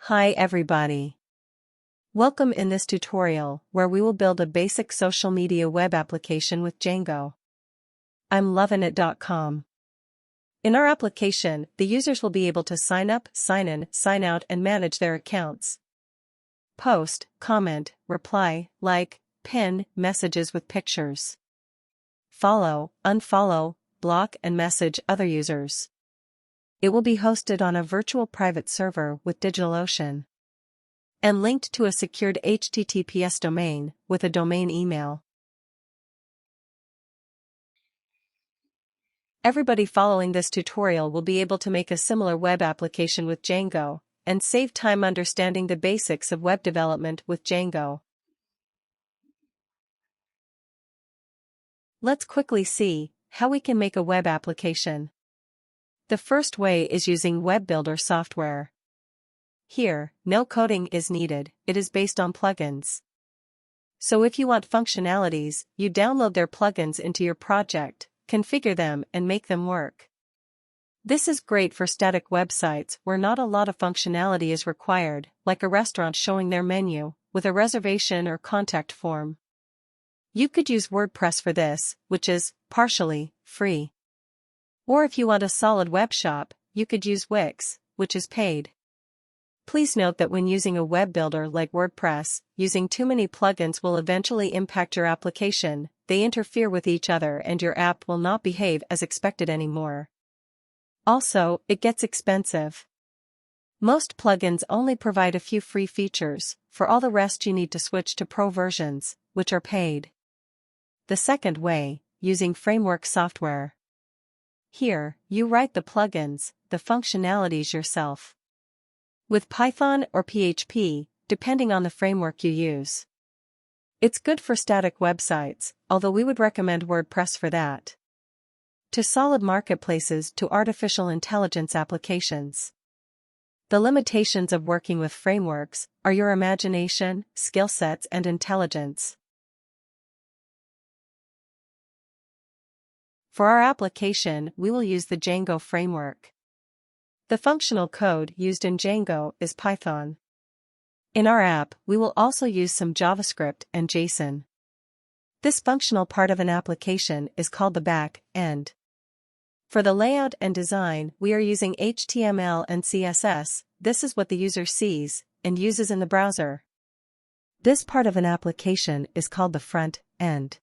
Hi everybody. Welcome in this tutorial where we will build a basic social media web application with Django. I'm lovinit.com. In our application, the users will be able to sign up, sign in, sign out and manage their accounts. Post, comment, reply, like, pin, messages with pictures. Follow, unfollow, block and message other users. It will be hosted on a virtual private server with DigitalOcean and linked to a secured HTTPS domain with a domain email. Everybody following this tutorial will be able to make a similar web application with Django and save time understanding the basics of web development with Django. Let's quickly see how we can make a web application. The first way is using web builder software. Here, no coding is needed, it is based on plugins. So if you want functionalities, you download their plugins into your project, configure them and make them work. This is great for static websites where not a lot of functionality is required, like a restaurant showing their menu, with a reservation or contact form. You could use WordPress for this, which is partially free. Or if you want a solid web shop, you could use Wix, which is paid. Please note that when using a web builder like WordPress, using too many plugins will eventually impact your application, they interfere with each other and your app will not behave as expected anymore. Also, it gets expensive. Most plugins only provide a few free features, for all the rest you need to switch to pro versions, which are paid. The second way, using framework software. Here, you write the plugins, the functionalities yourself. With Python or PHP, depending on the framework you use. It's good for static websites, although we would recommend WordPress for that. To solid marketplaces to artificial intelligence applications. The limitations of working with frameworks are your imagination, skill sets and intelligence. For our application, we will use the Django framework. The functional code used in Django is Python. In our app, we will also use some JavaScript and JSON. This functional part of an application is called the back end. For the layout and design, we are using HTML and CSS. This is what the user sees and uses in the browser. This part of an application is called the front end.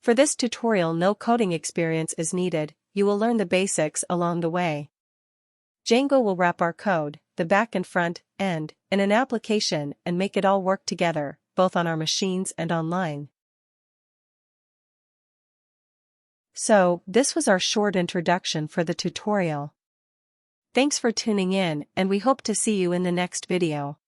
For this tutorial, no coding experience is needed, you will learn the basics along the way. Django will wrap our code, the back and front end, in an application and make it all work together, both on our machines and online. So, this was our short introduction for the tutorial. Thanks for tuning in and we hope to see you in the next video.